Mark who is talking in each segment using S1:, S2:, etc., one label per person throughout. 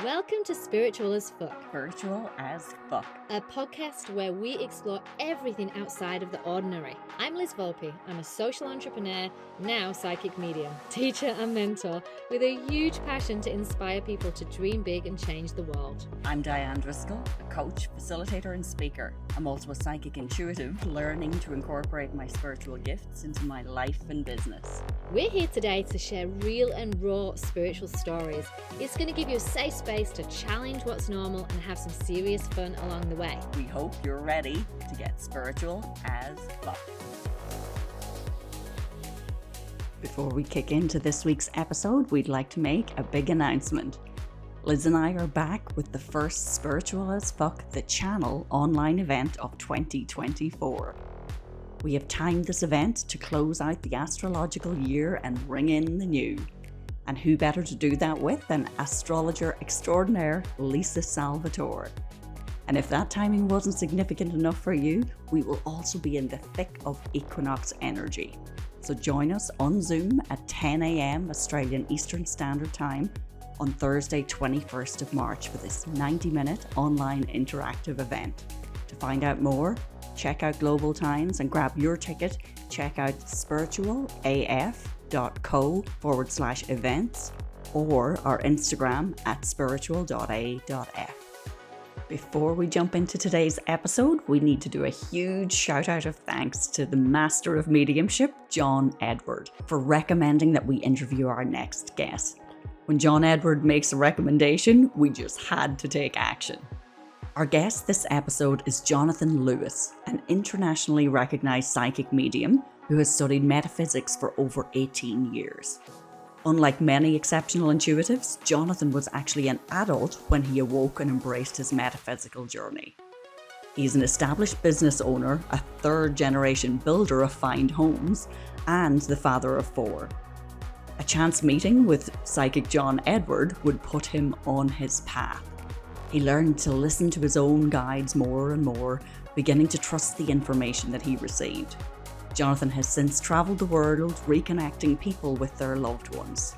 S1: Welcome to Spiritual as Fuck,
S2: Spiritual as fuck.
S1: a podcast where we explore everything outside of the ordinary. I'm Liz Volpe. I'm a social entrepreneur, now psychic medium, teacher and mentor, with a huge passion to inspire people to dream big and change the world.
S2: I'm Diane Driscoll, a coach, facilitator and speaker. I'm also a psychic intuitive, learning to incorporate my spiritual gifts into my life and business.
S1: We're here today to share real and raw spiritual stories. It's going to give you a safe space to challenge what's normal and have some serious fun along the way.
S2: We hope you're ready to get spiritual as fuck. Before we kick into this week's episode, we'd like to make a big announcement. Liz and I are back with the first Spiritual as Fuck the Channel online event of 2024. We have timed this event to close out the astrological year and ring in the new. And who better to do that with than Astrologer Extraordinaire Lisa Salvatore. And if that timing wasn't significant enough for you, we will also be in the thick of Equinox energy. So join us on Zoom at 10 a.m. Australian Eastern Standard Time on Thursday 21st of March for this 90-minute online interactive event. To find out more, check out Global Times and grab your ticket. Check out spiritualaf.co/events or our Instagram at spiritual.a.f. Before we jump into today's episode, we need to do a huge shout out of thanks to the Master of Mediumship, John Edward, for recommending that we interview our next guest. When John Edward makes a recommendation, we just had to take action. Our guest this episode is Jonathan Lewis, an internationally recognized psychic medium who has studied metaphysics for over 18 years. Unlike many exceptional intuitives, Jonathan was actually an adult when he awoke and embraced his metaphysical journey. He's an established business owner, a third-generation builder of fine homes, and the father of 4. A chance meeting with psychic John Edward would put him on his path. He learned to listen to his own guides more and more, beginning to trust the information that he received. Jonathan has since travelled the world, reconnecting people with their loved ones.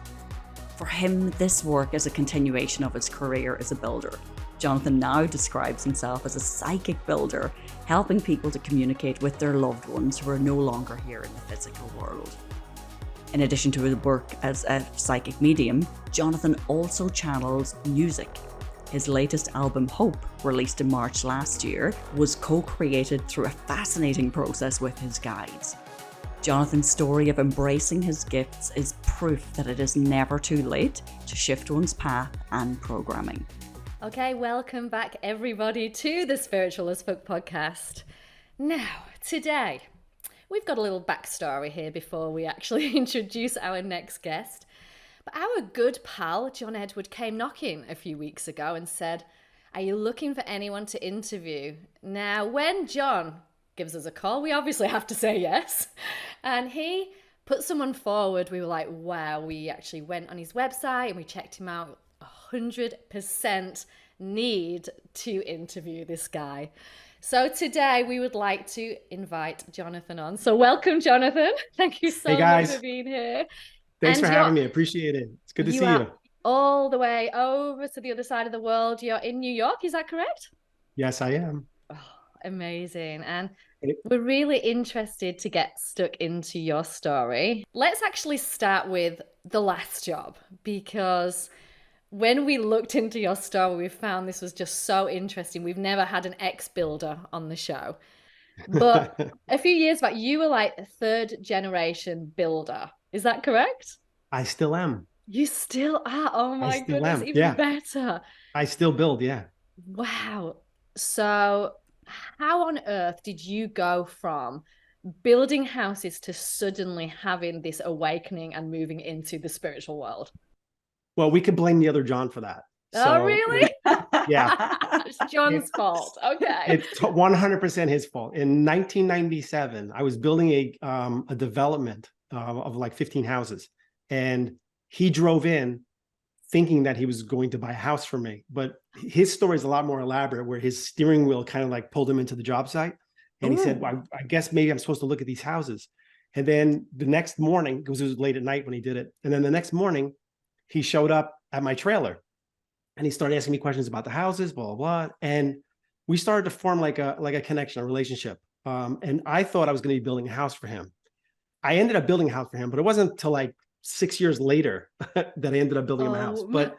S2: For him, this work is a continuation of his career as a builder. Jonathan now describes himself as a psychic builder, helping people to communicate with their loved ones who are no longer here in the physical world. In addition to his work as a psychic medium, Jonathan also channels music. His latest album, Hope, released in March last year, was co-created through a fascinating process with his guides. Jonathan's story of embracing his gifts is proof that it is never too late to shift one's path and programming.
S1: Okay, welcome back everybody to the Spiritual as Fuck podcast. Now, today, we've got a little backstory here before we actually introduce our next guest. But our good pal, John Edward, came knocking a few weeks ago and said, "Are you looking for anyone to interview?" Now, when John gives us a call, we obviously have to say yes. And he put someone forward. We were like, wow, we actually went on his website and we checked him out. 100% need to interview this guy. So today we would like to invite Jonathan on. So welcome, Jonathan. Thank you so much for being here.
S3: Thanks for having me. Appreciate it. It's good to see you.
S1: All the way over to the other side of the world. You're in New York, is that correct?
S3: Yes, I am.
S1: Oh, amazing. And we're really interested to get stuck into your story. Let's actually start with the last job, because when we looked into your story, we found this was just so interesting. We've never had an ex-builder on the show. But a few years back, you were like a third-generation builder. Is that correct?
S3: I still am.
S1: You still are? Oh my goodness, even better.
S3: I still build, yeah.
S1: Wow. So how on earth did you go from building houses to suddenly having this awakening and moving into the spiritual world?
S3: Well, we could blame the other John for that.
S1: Oh, really?
S3: Yeah.
S1: It's John's fault. Okay.
S3: It's 100% his fault. In 1997, I was building a development of like 15 houses. And he drove in thinking that he was going to buy a house for me. But his story is a lot more elaborate, where his steering wheel kind of like pulled him into the job site. And he said, well, I guess maybe I'm supposed to look at these houses. And then the next morning, because it was late at night when he did it. And then the next morning, he showed up at my trailer. And he started asking me questions about the houses, blah, blah, blah. And we started to form like a connection, a relationship. And I thought I was going to be building a house for him. I ended up building a house for him, but it wasn't until like 6 years later that I ended up building him a house. But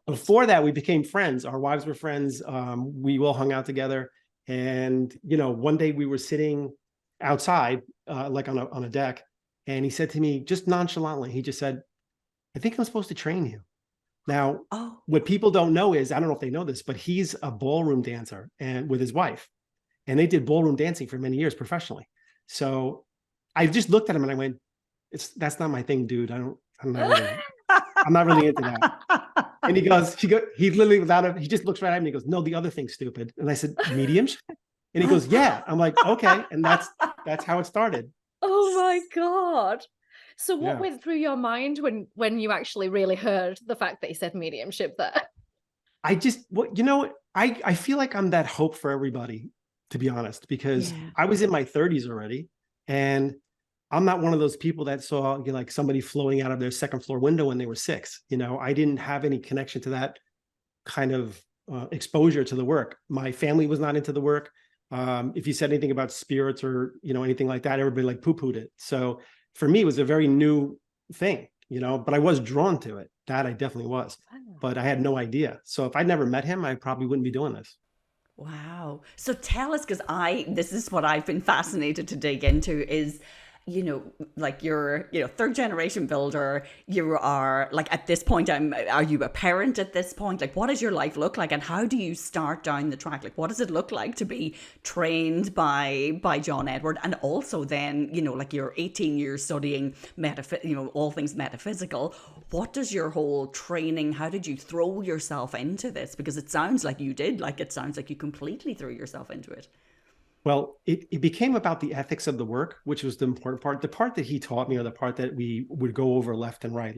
S3: before that, we became friends. Our wives were friends. We all hung out together. And, one day we were sitting outside, like on a deck. And he said to me, just nonchalantly, he just said, I think I'm supposed to train you. Now, what people don't know is, I don't know if they know this, but he's a ballroom dancer and with his wife. And they did ballroom dancing for many years professionally. So I just looked at him and I went, that's not my thing, dude. I'm not really into that. And he literally he just looks right at me and he goes, no, the other thing's stupid. And I said, mediumship? And he goes, yeah. I'm like, okay. And that's how it started.
S1: Oh my God. So what went through your mind when you actually really heard the fact that he said mediumship there?
S3: I feel like I'm that hope for everybody, to be honest, because I was in my 30s already, and I'm not one of those people that saw like somebody floating out of their second floor window when they were 6. I didn't have any connection to that kind of exposure to the work. My family was not into the work. If you said anything about spirits or anything like that, everybody like poo-pooed it. So for me, it was a very new thing, but I was drawn to it. That I definitely was, but I had no idea. So if I'd never met him, I probably wouldn't be doing this.
S2: Wow. So tell us, because this is what I've been fascinated to dig into is, like you're, third generation builder, you are like, at this point, are you a parent at this point? Like, what does your life look like? And how do you start down the track? Like, what does it look like to be trained by John Edward? And also then, like you're 18 years studying all things metaphysical. What does your whole training, how did you throw yourself into this? Because it sounds like you did, like it sounds like you completely threw yourself into it.
S3: Well, it became about the ethics of the work, which was the important part. The part that he taught me, or the part that we would go over left and right,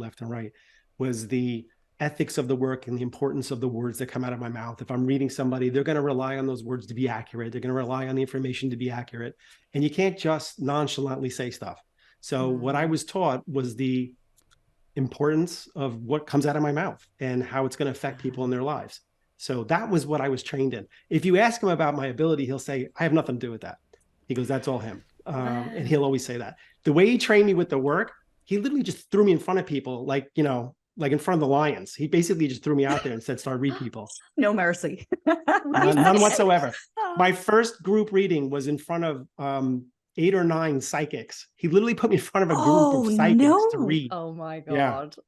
S3: was the ethics of the work and the importance of the words that come out of my mouth. If I'm reading somebody, they're going to rely on those words to be accurate. They're going to rely on the information to be accurate. And you can't just nonchalantly say stuff. So what I was taught was the importance of what comes out of my mouth and how it's going to affect people in their lives. So that was what I was trained in. If you ask him about my ability, he'll say, I have nothing to do with that. He goes, that's all him. And he'll always say that. The way he trained me with the work, he literally just threw me in front of people, like in front of the lions. He basically just threw me out there and said, start read people.
S2: No mercy.
S3: None whatsoever. My first group reading was in front of 8 or 9 psychics. He literally put me in front of a group of psychics to read.
S1: Oh my God.
S3: Yeah.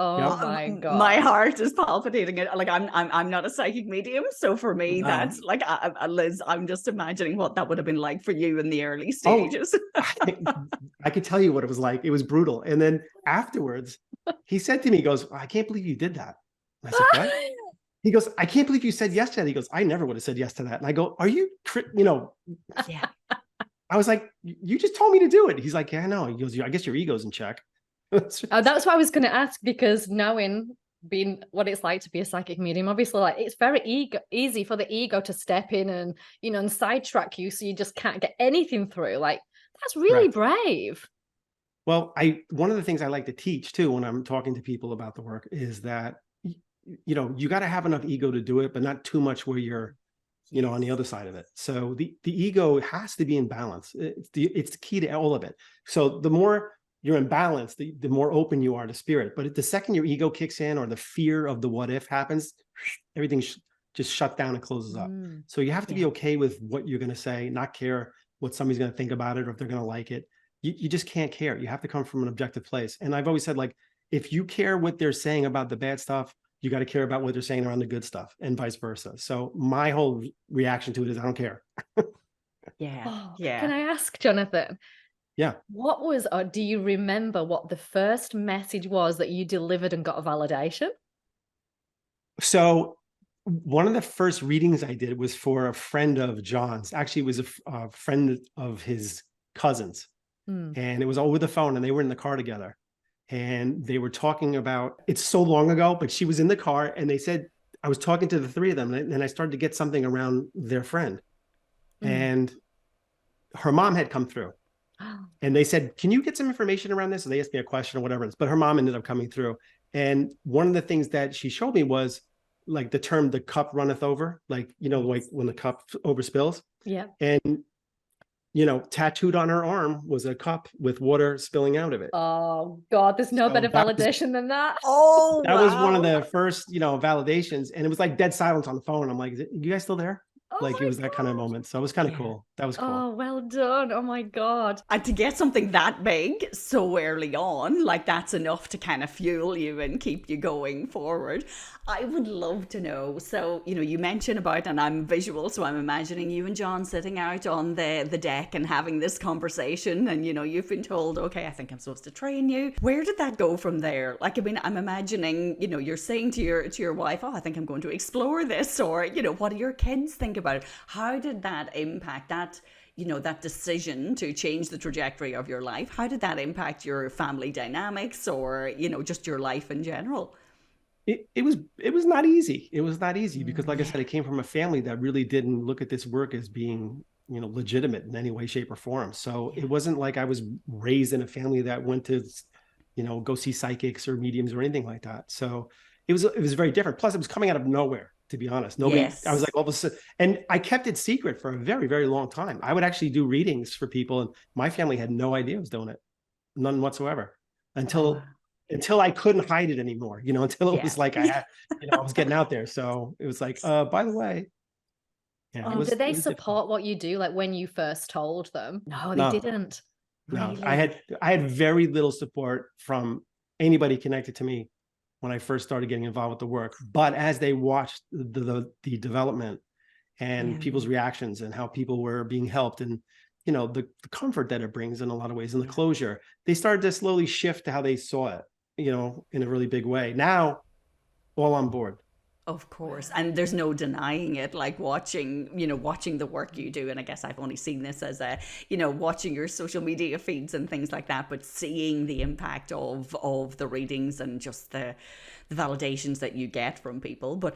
S1: Oh my God.
S2: My heart is palpitating. Like I'm not a psychic medium. So for me, that's like, Liz, I'm just imagining what that would have been like for you in the early stages.
S3: I could tell you what it was like. It was brutal. And then afterwards, he said to me, he goes, I can't believe you did that. And I said, what? He goes, I can't believe you said yes to that. He goes, I never would have said yes to that. And I go, are you,
S2: Yeah.
S3: I was like, you just told me to do it. He's like, yeah, I know. He goes, I guess your ego's in check.
S1: That's what I was going to ask, because knowing being what it's like to be a psychic medium, obviously, like it's very easy for the ego to step in and and sidetrack you, so you just can't get anything through. Like, that's really brave.
S3: Well, one of the things I like to teach too when I'm talking to people about the work is that you got to have enough ego to do it, but not too much where you're on the other side of it. So the ego has to be in balance. It's the key to all of it. So the more you're in balance, the more open you are to spirit. But the second your ego kicks in, or the fear of the what if happens, everything just shut down and closes up. So you have to be okay with what you're going to say, not care what somebody's going to think about it or if they're going to like it. You just can't care. You have to come from an objective place. And I've always said, like, if you care what they're saying about the bad stuff, you got to care about what they're saying around the good stuff, and vice versa. So my whole reaction to it is, I don't care.
S2: Yeah.
S1: Can I ask, Jonathan?
S3: Yeah.
S1: Or do you remember what the first message was that you delivered and got a validation?
S3: So one of the first readings I did was for a friend of John's. Actually, it was a friend of his cousins. And it was over the phone, and they were in the car together. And they were talking about, it's so long ago, but she was in the car, and they said, I was talking to the 3 of them, and I started to get something around their friend. And her mom had come through. And they said, can you get some information around this? And they asked me a question or whatever. But her mom ended up coming through. And one of the things that she showed me was like the term, the cup runneth over, like, like when the cup overspills.
S1: Yeah.
S3: And, tattooed on her arm was a cup with water spilling out of it.
S1: Oh God, there's no better validation than that.
S2: Oh,
S3: that was one of the first, validations. And it was like dead silence on the phone. I'm like, you guys still there? Like, it was that kind of moment. So it was kind of cool. That was cool.
S1: Oh, well done. Oh my God.
S2: And to get something that big so early on, like that's enough to kind of fuel you and keep you going forward. I would love to know. So, you mentioned about, and I'm visual, so I'm imagining you and John sitting out on the deck and having this conversation. And, you've been told, okay, I think I'm supposed to train you. Where did that go from there? Like, I mean, I'm imagining, you're saying to your wife, oh, I think I'm going to explore this. Or, what do your kids think about it? How did that impact that? That decision to change the trajectory of your life? How did that impact your family dynamics or, just your life in general?
S3: It was not easy. It was not easy because, like I said, it came from a family that really didn't look at this work as being, legitimate in any way, shape, or form. So it wasn't like I was raised in a family that went to, go see psychics or mediums or anything like that. So it was very different. Plus, it was coming out of nowhere, to be honest. Nobody. Yes. I was like, all of a sudden, and I kept it secret for a very, very long time. I would actually do readings for people, and my family had no idea I was doing it, none whatsoever, until I couldn't hide it anymore, until it was like I had, I was getting out there. So it was like, by the way. Yeah,
S1: did they support what you do? Like when you first told them? No, they didn't.
S3: No,
S1: really?
S3: I had very little support from anybody connected to me when I first started getting involved with the work. But as they watched the development and people's reactions and how people were being helped and, the comfort that it brings in a lot of ways and the closure, they started to slowly shift to how they saw it. In a really big way. Now, all on board.
S2: Of course. And there's no denying it, like watching the work you do. And I guess I've only seen this as watching your social media feeds and things like that, but seeing the impact of the readings and just the validations that you get from people. But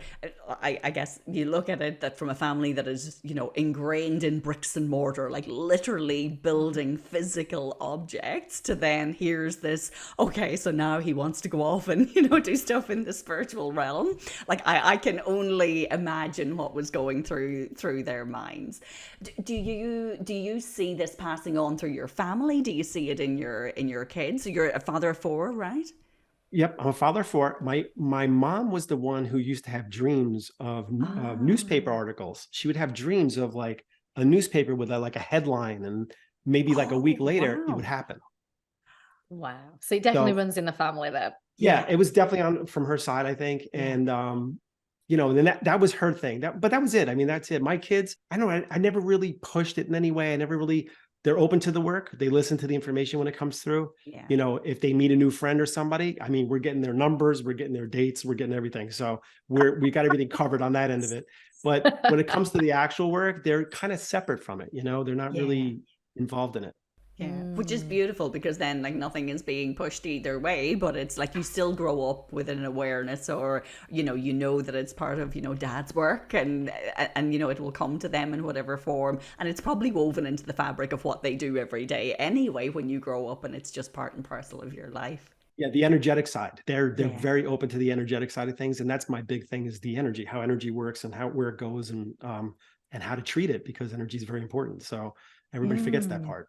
S2: I guess you look at it that from a family that is, ingrained in bricks and mortar, like literally building physical objects, to then here's this, okay, so now he wants to go off and, do stuff in the spiritual realm. Like I can only imagine what was going through their minds. Do you see this passing on through your family? Do you see it in your kids? So you're a father of 4, right?
S3: Yep, I'm a father of 4. My mom was the one who used to have dreams of newspaper articles. She would have dreams of like a newspaper with like a headline, and maybe like a week later it would happen.
S1: Wow. So it definitely runs in the family there.
S3: Yeah, it was definitely from her side, I think. And then that was her thing. But that was it. I mean, that's it. My kids, I never really pushed it in any way. They're open to the work. They listen to the information when it comes through. Yeah. If they meet a new friend or somebody, I mean, we're getting their numbers, we're getting their dates, we're getting everything. So we got everything covered on that end of it. But when it comes to the actual work, they're kind of separate from it. They're not really involved in it.
S2: Yeah, which is beautiful, because then like nothing is being pushed either way, but it's like you still grow up with an awareness, or that it's part of dad's work, and it will come to them in whatever form, and it's probably woven into the fabric of what they do every day anyway when you grow up, and it's just part and parcel of your life.
S3: Yeah, the energetic side. They're very open to the energetic side of things, and that's my big thing, is the energy, how energy works and where it goes, and how to treat it, because energy is very important. So everybody forgets that part.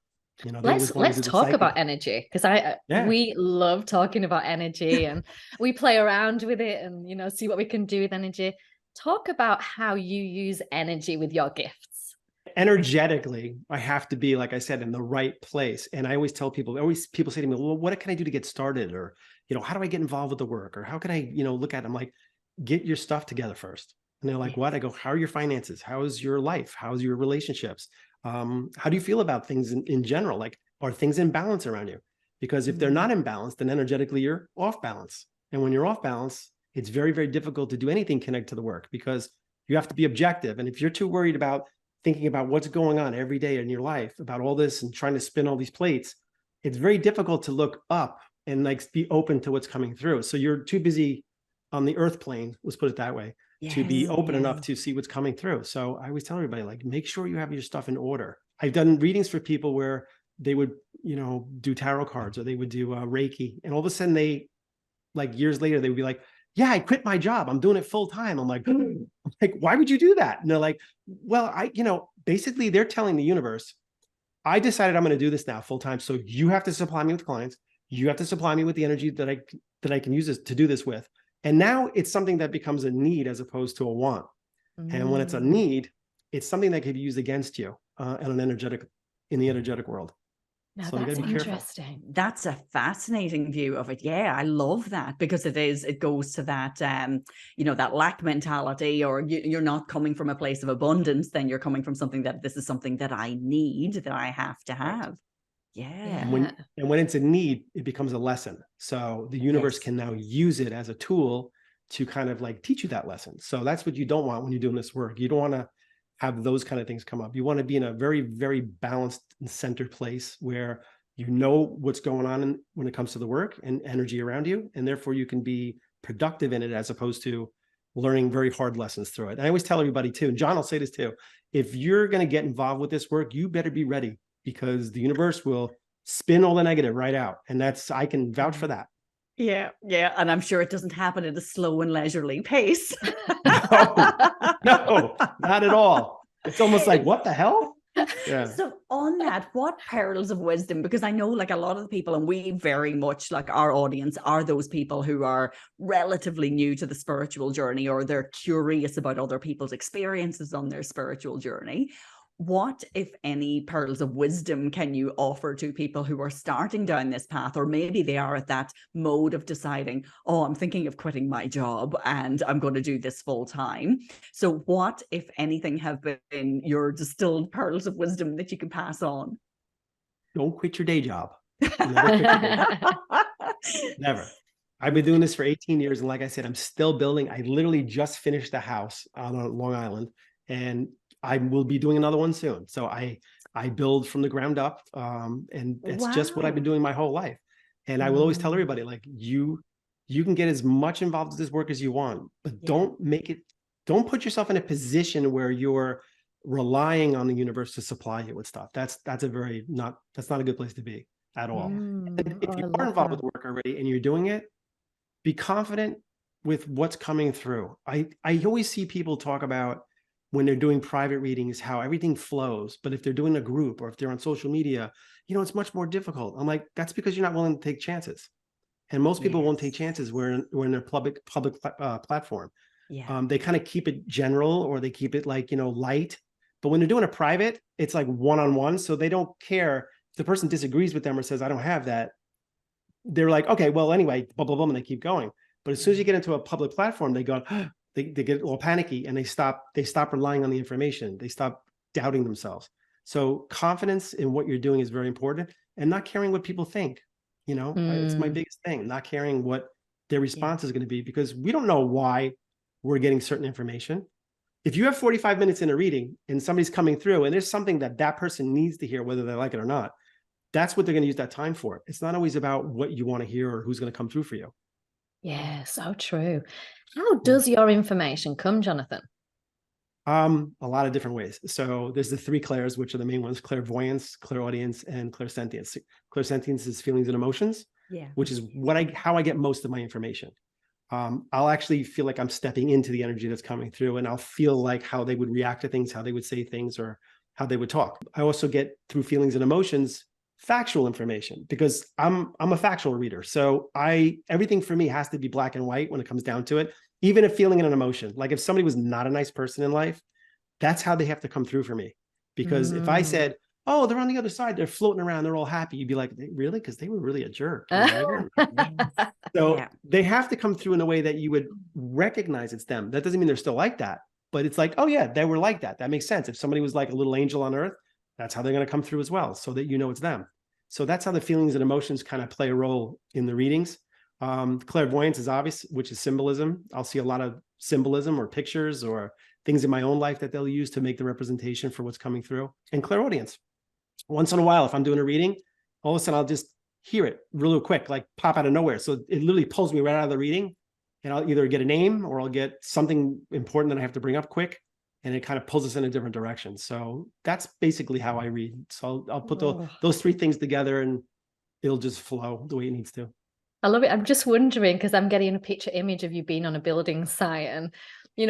S1: Let's talk about energy, because we love talking about energy and we play around with it and see what we can do with energy. Talk about how you use energy with your gifts.
S3: Energetically, I have to be, like I said, in the right place. And I always tell people, people say to me, well, what can I do to get started? Or, how do I get involved with the work? Or how can I, look at it? I'm like, get your stuff together first. And they're like, what? I go, how are your finances? How's your life? How's your relationships? How do you feel about things in general? Like, are things in balance around you? Because if they're not in balance, then energetically you're off balance. And when you're off balance, it's very, very difficult to do anything connect to the work, because you have to be objective. And if you're too worried about thinking about what's going on every day in your life, about all this and trying to spin all these plates, it's very difficult to look up and like be open to what's coming through. So you're too busy on the earth plane, let's put it that way, to be open enough to see what's coming through. So I always tell everybody, like, make sure you have your stuff in order. I've done readings for people where they would, do tarot cards, or they would do Reiki. And all of a sudden they, like years later, they would be like, yeah, I quit my job. I'm doing it full time. I'm like, why would you do that? And they're like, well, basically they're telling the universe, I decided I'm going to do this now full time. So you have to supply me with clients. You have to supply me with the energy that I can use this to do this with. And now it's something that becomes a need as opposed to a want. And when it's a need, it's something that can be used against you in the energetic world.
S1: Now
S3: So you
S1: that's
S3: got to be
S1: interesting.
S2: That's a fascinating view of it. Yeah, I love that, because it goes to that, that lack mentality, or you're not coming from a place of abundance, then you're coming from something that this is something that I need, that I have to have. Right. Yeah.
S3: And when it's a need, it becomes a lesson. So the universe can now use it as a tool to kind of like teach you that lesson. So that's what you don't want when you're doing this work. You don't want to have those kind of things come up. You want to be in a very, very balanced and centered place where you know what's going on when it comes to the work and energy around you. And therefore you can be productive in it, as opposed to learning very hard lessons through it. And I always tell everybody too, and John will say this too, if you're going to get involved with this work, you better be ready, because the universe will spin all the negative right out. And I can vouch for that.
S2: Yeah. And I'm sure it doesn't happen at a slow and leisurely pace.
S3: No, not at all. It's almost like, what the hell? Yeah.
S2: So on that, what pearls of wisdom, because I know like a lot of the people, and we very much like our audience are those people who are relatively new to the spiritual journey, or they're curious about other people's experiences on their spiritual journey. What, if any, pearls of wisdom can you offer to people who are starting down this path, or maybe they are at that mode of deciding, oh, I'm thinking of quitting my job and I'm going to do this full time? So what, if anything, have been your distilled pearls of wisdom that you can pass on?
S3: Don't quit your day job. Never quit your day job. Never. I've been doing this for 18 years. And like I said, I'm still building. I literally just finished a house on Long Island, and I will be doing another one soon. So I build from the ground up, and it's just what I've been doing my whole life. And I will always tell everybody, like, you can get as much involved with this work as you want, but don't put yourself in a position where you're relying on the universe to supply you with stuff. That's not a good place to be at all. If you are involved with the work already and you're doing it, be confident with what's coming through. I always see people talk about, when they're doing private readings, how everything flows. But if they're doing a group, or if they're on social media, it's much more difficult. I'm like, that's because you're not willing to take chances. And most people won't take chances when they're public platform. They kind of keep it general, or they keep it like, light. But when they're doing a private, it's like one-on-one. So they don't care if the person disagrees with them or says, I don't have that. They're like, okay, well, anyway, blah, blah, blah, and they keep going. But as soon as you get into a public platform, they go, they get a little panicky, and they stop relying on the information. They stop doubting themselves. So confidence in what you're doing is very important, and not caring what people think. It's my biggest thing, not caring what their response is going to be, because we don't know why we're getting certain information. If you have 45 minutes in a reading and somebody's coming through and there's something that person needs to hear, whether they like it or not, that's what they're going to use that time for. It's not always about what you want to hear or who's going to come through for you.
S1: Yeah, so true. How does your information come, Jonathan?
S3: A lot of different ways. So there's the 3 clairs, which are the main ones: clairvoyance, clairaudience, and clairsentience. Clairsentience is feelings and emotions, which is how I get most of my information. I'll actually feel like I'm stepping into the energy that's coming through, and I'll feel like how they would react to things, how they would say things, or how they would talk. I also get, through feelings and emotions, factual information, because I'm a factual reader. So everything for me has to be black and white when it comes down to it. Even a feeling and an emotion. Like if somebody was not a nice person in life, that's how they have to come through for me. Because if I said, oh, they're on the other side, they're floating around, they're all happy, you'd be like, really? Because they were really a jerk. So they have to come through in a way that you would recognize it's them. That doesn't mean they're still like that, but it's like, oh yeah, they were like that. That makes sense. If somebody was like a little angel on earth, that's how they're going to come through as well, so that it's them. So that's how the feelings and emotions kind of play a role in the readings. Clairvoyance is obvious, which is symbolism. I'll see a lot of symbolism or pictures or things in my own life that they'll use to make the representation for what's coming through. And clairaudience. Once in a while, if I'm doing a reading, all of a sudden I'll just hear it real quick, like pop out of nowhere. So it literally pulls me right out of the reading, and I'll either get a name or I'll get something important that I have to bring up quick, and it kind of pulls us in a different direction. So that's basically how I read. So I'll put those 3 things together, and it'll just flow the way it needs to.
S1: I love it. I'm just wondering, because I'm getting a picture image of you being on a building site. And,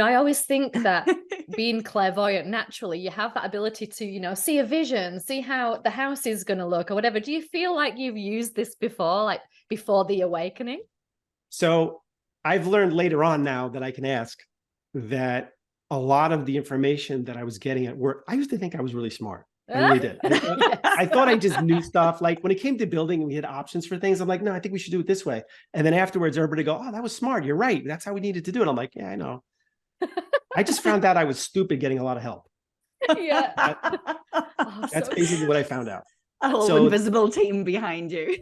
S1: I always think that being clairvoyant, naturally, you have that ability to, see a vision, see how the house is going to look or whatever. Do you feel like you've used this before, like before the awakening?
S3: So I've learned later on now that I can ask that a lot of the information that I was getting at work, I used to think I was really smart. I really did. I thought I just knew stuff. Like when it came to building and we had options for things, I'm like, no, I think we should do it this way. And then afterwards, everybody go, oh, that was smart. You're right. That's how we needed to do it. I'm like, yeah, I know. I just found out I was stupid getting a lot of help.
S1: Yeah.
S3: That's basically what I found out.
S2: A whole invisible team behind you.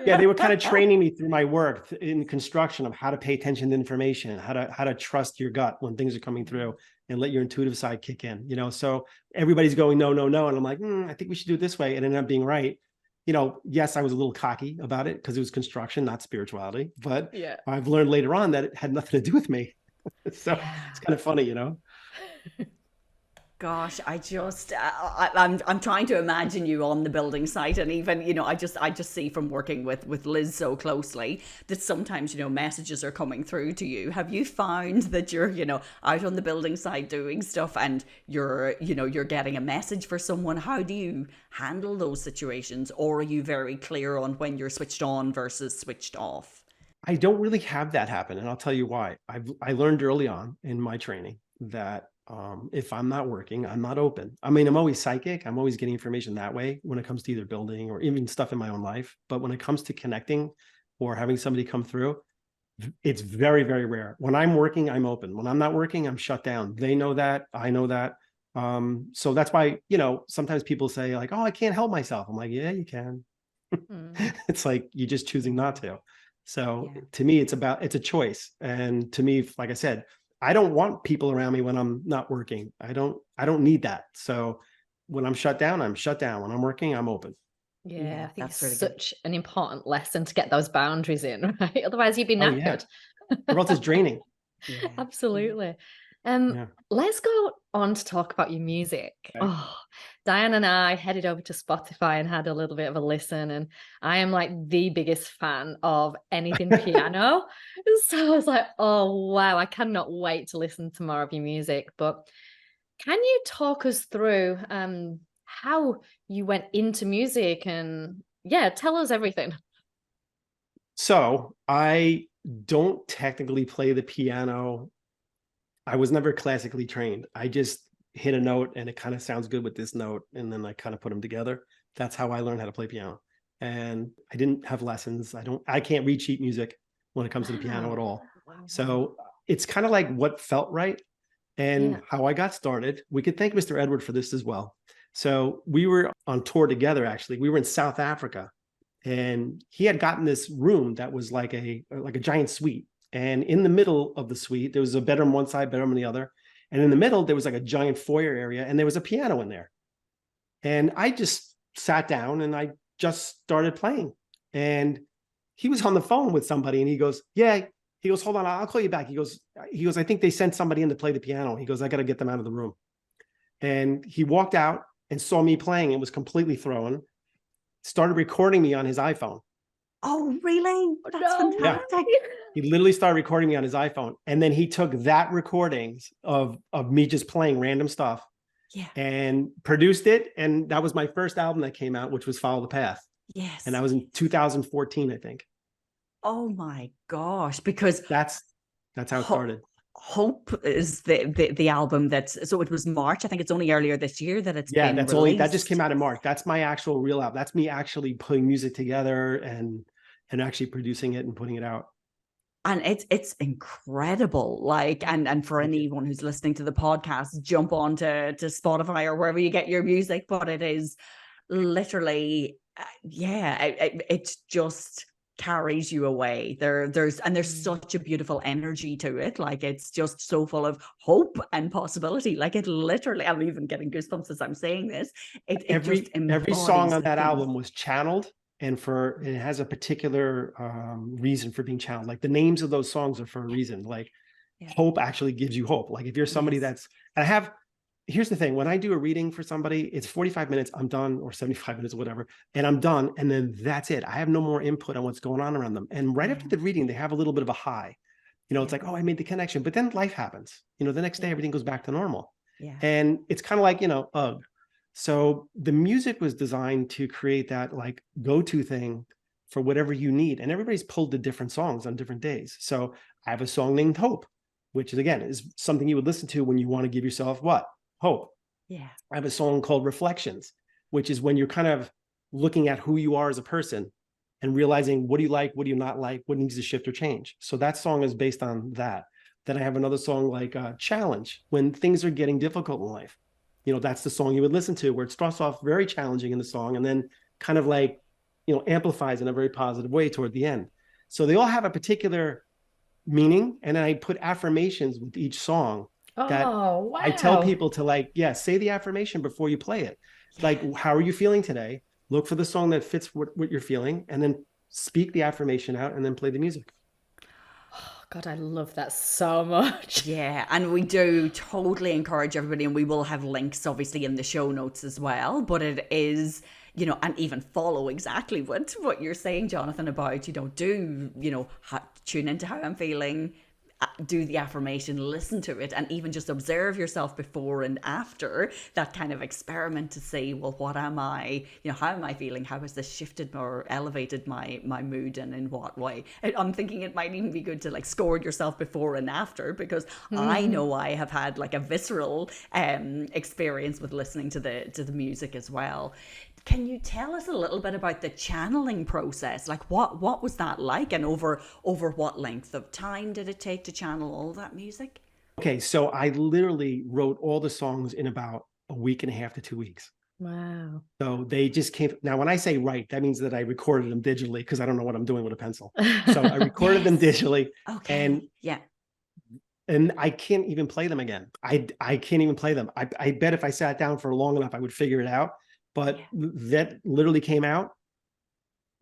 S3: Yeah, they were kind of training me through my work in construction of how to pay attention to information, how to trust your gut when things are coming through and let your intuitive side kick in, so everybody's going, no, no, no. And I'm like, I think we should do it this way. And ended up being right. Yes, I was a little cocky about it because it was construction, not spirituality, but yeah. I've learned later on that it had nothing to do with me. So it's kind of funny,
S2: Gosh, I'm trying to imagine you on the building site, and even I just see from working with Liz so closely that sometimes messages are coming through to you. Have you found that you're out on the building site doing stuff and you're getting a message for someone? How do you handle those situations, or are you very clear on when you're switched on versus switched off?
S3: I don't really have that happen, and I'll tell you why. I learned early on in my training that if I'm not working, I'm not open. I mean, I'm always psychic. I'm always getting information that way when it comes to either building or even stuff in my own life. But when it comes to connecting or having somebody come through, it's very, very rare. When I'm working, I'm open. When I'm not working, I'm shut down. They know that. I know that. So that's why, sometimes people say like, oh, I can't help myself. I'm like, yeah, you can. It's like, you're just choosing not to. So to me, it's a choice. And to me, like I said, I don't want people around me when I'm not working. I don't need that. So when I'm shut down, I'm shut down. When I'm working, I'm open.
S1: Yeah, I think it's really such an important lesson to get those boundaries in, right? Otherwise you'd be knackered.
S3: Or else it's draining.
S1: Yeah. Absolutely. Let's go on to talk about your music. Okay. Diane and I headed over to Spotify and had a little bit of a listen, and I am like the biggest fan of anything piano. So I was like, oh wow, I cannot wait to listen to more of your music. But can you talk us through how you went into music, and tell us everything.
S3: So I don't technically play the piano. I was never classically trained. I just hit a note and it kind of sounds good with this note. And then I kind of put them together. That's how I learned how to play piano. And I didn't have lessons. I can't read sheet music when it comes to the piano at all. Wow. So it's kind of like what felt right and how I got started. We could thank Mr. Edward for this as well. So we were on tour together, actually. We were in South Africa and he had gotten this room that was like a giant suite. And in the middle of the suite, there was a bedroom one side, bedroom on the other. And in the middle, there was like a giant foyer area and there was a piano in there. And I just sat down and I just started playing. And he was on the phone with somebody and he goes, hold on, I'll call you back. He goes, I think they sent somebody in to play the piano. He goes, I got to get them out of the room. And he walked out and saw me playing. It was completely thrown, started recording me on his iPhone.
S2: Oh, really? That's fantastic.
S3: Yeah. He literally started recording me on his iPhone. And then he took that recordings of me just playing random stuff and produced it. And that was my first album that came out, which was Follow the Path.
S2: Yes.
S3: And that was in 2014, I think.
S2: Oh my gosh. Because
S3: that's how it started.
S2: Hope is the album so it was March. I think it's only earlier this year that it's been released.
S3: That just came out in March. That's my actual real album. That's me actually putting music together and actually producing it and putting it out.
S2: And it's incredible. Like, and for anyone who's listening to the podcast, jump on to Spotify or wherever you get your music. But it is literally, it just carries you away. There's such a beautiful energy to it. Like, it's just so full of hope and possibility. Like, it literally, I'm even getting goosebumps as I'm saying this.
S3: Every song on that album was channeled. And it has a particular reason for being channeled. Like the names of those songs are for a reason. Like hope actually gives you hope. Like if you're somebody and I have here's the thing. When I do a reading for somebody, it's 45 minutes, I'm done, or 75 minutes or whatever, and I'm done. And then that's it. I have no more input on what's going on around them. And right after the reading, they have a little bit of a high. It's like, oh, I made the connection. But then life happens. The next day, everything goes back to normal.
S2: Yeah.
S3: And it's kind of like, ugh. So the music was designed to create that like go-to thing for whatever you need. And everybody's pulled the different songs on different days. So I have a song named Hope, which is, again, is something you would listen to when you want to give yourself what? Hope.
S2: Yeah.
S3: I have a song called Reflections, which is when you're kind of looking at who you are as a person and realizing what do you like, what do you not like, what needs to shift or change. So that song is based on that. Then I have another song like Challenge, when things are getting difficult in life. That's the song you would listen to, where it starts off very challenging in the song and then kind of like, amplifies in a very positive way toward the end. So they all have a particular meaning. And then I put affirmations with each song that I tell people to like, say the affirmation before you play it. Like, how are you feeling today? Look for the song that fits what you're feeling, and then speak the affirmation out and then play the music.
S1: Oh, God, I love that so much.
S2: Yeah, and we do totally encourage everybody, and we will have links obviously in the show notes as well, but it is, and even follow exactly what you're saying, Jonathan, about, tune into how I'm feeling, do the affirmation, listen to it, and even just observe yourself before and after that kind of experiment to see, well, what am I, how am I feeling? How has this shifted or elevated my mood, and in what way? I'm thinking it might even be good to like score yourself before and after, because I know I have had like a visceral experience with listening to the music as well. Can you tell us a little bit about the channeling process? Like what was that like, and over what length of time did it take to channel all that music?
S3: Okay, so I literally wrote all the songs in about a week and a half to 2 weeks.
S1: Wow.
S3: So they just came. Now, when I say write, that means that I recorded them digitally, because I don't know what I'm doing with a pencil. So I recorded them digitally.
S2: Okay.
S3: And I can't even play them again. I can't even play them. I bet if I sat down for long enough, I would figure it out. But that literally came out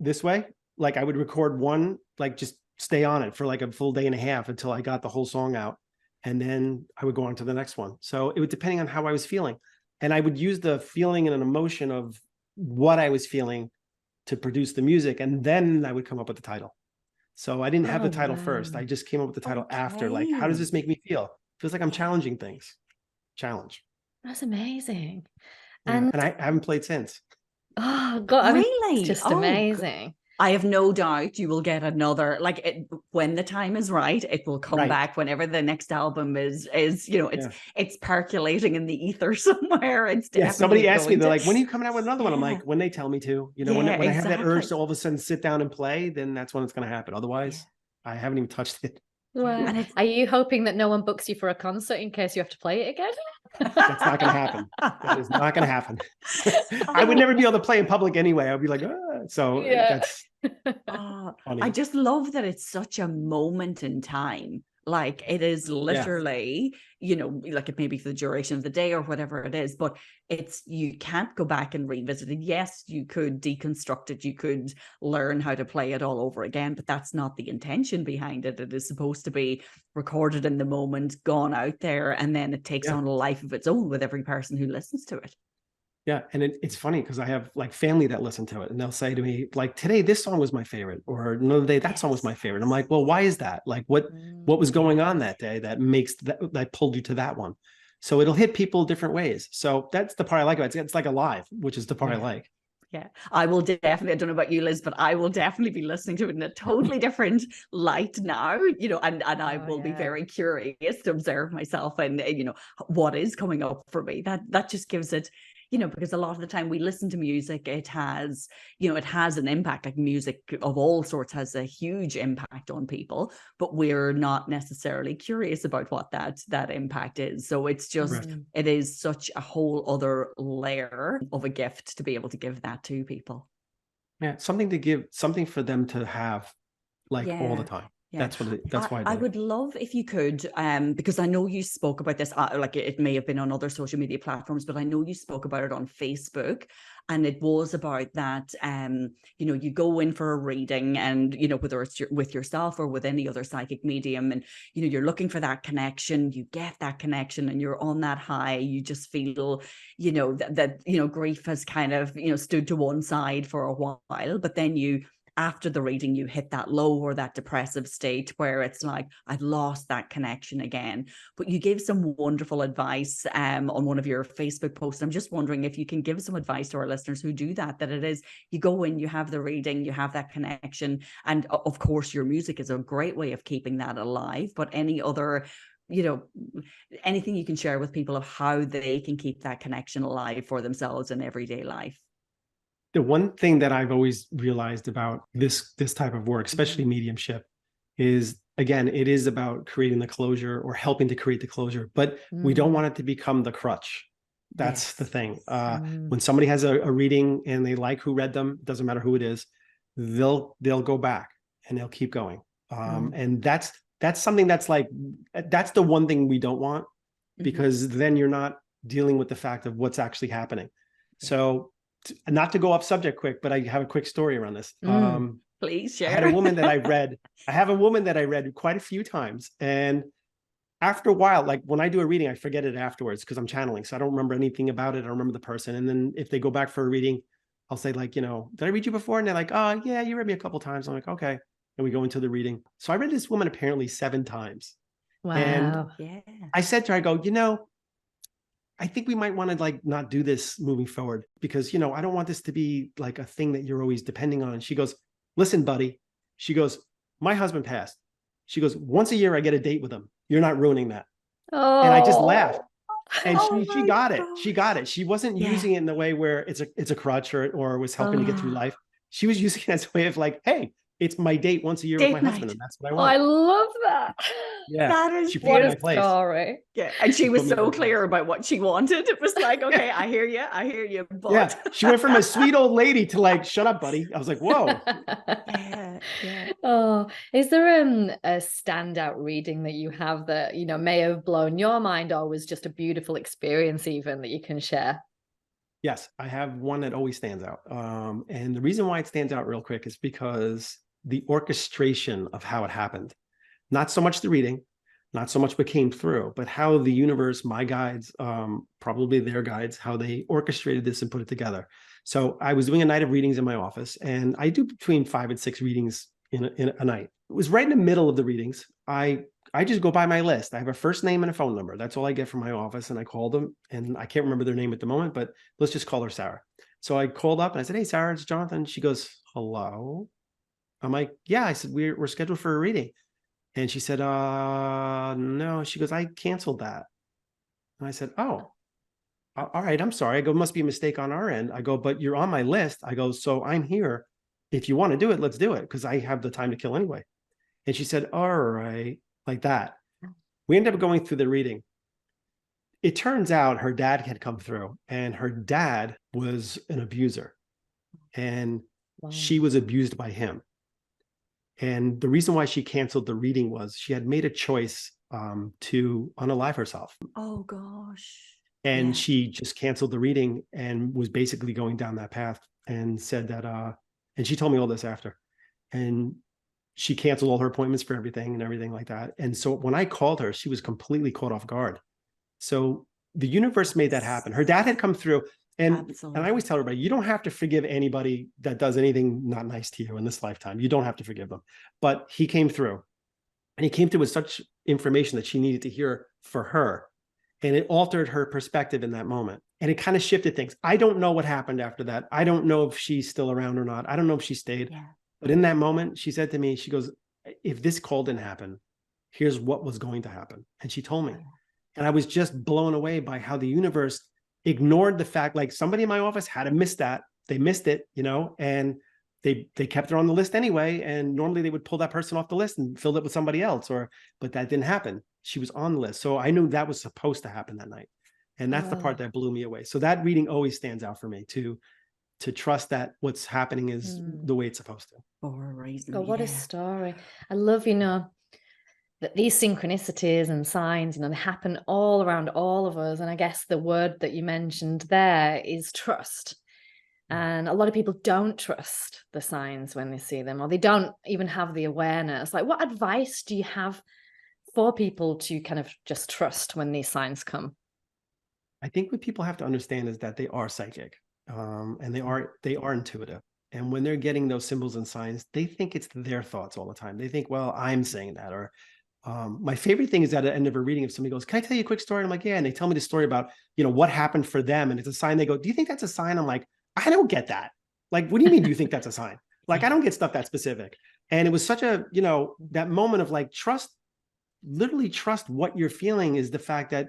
S3: this way. Like I would record one, like just stay on it for like a full day and a half until I got the whole song out. And then I would go on to the next one. So it was depending on how I was feeling. And I would use the feeling and an emotion of what I was feeling to produce the music. And then I would come up with the title. So I didn't have the title first. I just came up with the title after. Like, how does this make me feel? Feels like I'm challenging things. Challenge.
S1: That's amazing.
S3: Yeah, and I haven't played since.
S1: Oh, God.
S2: Really?
S1: It's just amazing.
S2: I have no doubt you will get another, when the time is right, it will come back whenever the next album is it's percolating in the ether somewhere. It's definitely
S3: somebody asked me, they're like, when are you coming out with another one? I'm like, when they tell me to, when I have that urge to all of a sudden sit down and play, then that's when it's going to happen. Otherwise, I haven't even touched it.
S1: Wow. And are you hoping that no one books you for a concert in case you have to play it again?
S3: That's not going to happen. That is not going to happen. I would never be able to play in public anyway. I'd be like, so that's funny.
S2: I just love that it's such a moment in time. Like it is literally, like it may be for the duration of the day or whatever it is, but you can't go back and revisit it. Yes, you could deconstruct it. You could learn how to play it all over again, but that's not the intention behind it. It is supposed to be recorded in the moment, gone out there, and then it takes on a life of its own with every person who listens to it.
S3: Yeah. And it's funny because I have like family that listen to it, and they'll say to me, like, today, this song was my favorite, or another day, that song was my favorite. I'm like, well, why is that? Like what was going on that day that makes that pulled you to that one? So it'll hit people different ways. So that's the part I like about it. It's like alive, which is the part I like.
S2: Yeah, I will definitely, I don't know about you, Liz, but I will definitely be listening to it in a totally different light now, and I will be very curious to observe myself and, what is coming up for me. That just gives it, because a lot of the time we listen to music, it has an impact. Like music of all sorts has a huge impact on people, but we're not necessarily curious about what that impact is. So it's just, it is such a whole other layer of a gift to be able to give that to people.
S3: Yeah, something to give, something for them to have all the time.
S2: Yeah.
S3: That's why
S2: I would love if you could, because I know you spoke about this, like it may have been on other social media platforms, but I know you spoke about it on Facebook, and it was about that, you go in for a reading, and, whether it's with yourself or with any other psychic medium, and, you're looking for that connection, you get that connection, and you're on that high, you just feel, that grief has kind of, stood to one side for a while, but then after the reading, you hit that low or that depressive state where it's like, I've lost that connection again. But you gave some wonderful advice on one of your Facebook posts. I'm just wondering if you can give some advice to our listeners who do that it is, you go in, you have the reading, you have that connection. And of course, your music is a great way of keeping that alive. But any other, anything you can share with people of how they can keep that connection alive for themselves in everyday life?
S3: The one thing that I've always realized about this type of work, especially mediumship, is, again, it is about creating the closure or helping to create the closure, but we don't want it to become the crutch. That's the thing. When somebody has a reading and they like who read them, doesn't matter who it is, they'll go back and they'll keep going. And that's something that's the one thing we don't want, because then you're not dealing with the fact of what's actually happening. So, not to go off subject quick, but I have a quick story around this.
S2: Please share.
S3: I have a woman that I read quite a few times. And after a while, like when I do a reading, I forget it afterwards because I'm channeling. So I don't remember anything about it. I don't remember the person. And then if they go back for a reading, I'll say like, did I read you before? And they're like, oh yeah, you read me a couple of times. I'm like, okay. And we go into the reading. So I read this woman apparently 7 times.
S1: Wow.
S3: And I said to her, I go, I think we might want to not do this moving forward, because, I don't want this to be like a thing that you're always depending on. She goes, listen, buddy. She goes, my husband passed. She goes, once a year I get a date with him. You're not ruining that. Oh. And I just laughed. And she got it. She got it. She wasn't using it in the way where it's a crutch or was helping to get through life. She was using it as a way of like, hey, it's my date once a year with my husband, and that's what I want.
S1: I love that.
S3: Yeah,
S2: that is
S1: what a story.
S2: Yeah, and she was so clear about what she wanted. It was like, okay, I hear you. But
S3: yeah, she went from a sweet old lady to like, shut up, buddy. I was like, whoa.
S2: Yeah.
S1: Oh, is there a standout reading that you have that may have blown your mind, or was just a beautiful experience even that you can share?
S3: Yes, I have one that always stands out. And the reason why it stands out real quick is because the orchestration of how it happened, not so much the reading, not so much what came through, but how the universe, my guides, probably their guides, how they orchestrated this and put it together. So I was doing a night of readings in my office, and I do between 5 and 6 readings in a night. It was right in the middle of the readings. I just go by my list. I have a first name and a phone number. That's all I get from my office. And I called them, and I can't remember their name at the moment, but let's just call her Sarah. So I called up and I said, hey, Sarah, it's Jonathan. She goes, hello. I'm like, yeah. I said, we're scheduled for a reading. And she said, no. She goes, I canceled that. And I said, oh, all right. I'm sorry. I go, must be a mistake on our end. I go, but you're on my list. I go, so I'm here. If you want to do it, let's do it, because I have the time to kill anyway. And she said, all right, like that. We ended up going through the reading. It turns out her dad had come through, and her dad was an abuser, and she was abused by him. And the reason why she canceled the reading was she had made a choice to unalive herself.
S2: Oh, gosh.
S3: And she just canceled the reading and was basically going down that path, and said that, and she told me all this after. And she canceled all her appointments for everything and everything like that. And so when I called her, she was completely caught off guard. So the universe made that happen. Her dad had come through. And I always tell everybody, you don't have to forgive anybody that does anything not nice to you in this lifetime. You don't have to forgive them. But he came through, and he came through with such information that she needed to hear for her. And it altered her perspective in that moment. And it kind of shifted things. I don't know what happened after that. I don't know if she's still around or not. I don't know if she stayed. Yeah. But in that moment, she said to me, she goes, if this call didn't happen, here's what was going to happen. And she told me. And I was just blown away by how the universe ignored the fact, like somebody in my office had to miss that. They missed it, and they kept her on the list anyway. And normally they would pull that person off the list and fill it with somebody else, but that didn't happen. She was on the list. So I knew that was supposed to happen that night. And that's the part that blew me away. So that reading always stands out for me, to to trust that what's happening is the way it's supposed to.
S2: For a reason.
S1: God, what a story. I love, that these synchronicities and signs, they happen all around all of us. And I guess the word that you mentioned there is trust. And a lot of people don't trust the signs when they see them, or they don't even have the awareness. Like, what advice do you have for people to kind of just trust when these signs come?
S3: I think what people have to understand is that they are psychic, and they are intuitive. And when they're getting those symbols and signs, they think it's their thoughts all the time. They think, well, I'm saying that. Or my favorite thing is at the end of a reading, if somebody goes, can I tell you a quick story? And I'm like, yeah. And they tell me the story about, what happened for them. And it's a sign. They go, do you think that's a sign? I'm like, I don't get that. Like, what do you mean? Do you think that's a sign? Like, I don't get stuff that specific. And it was such a, that moment of like literally trust what you're feeling is the fact that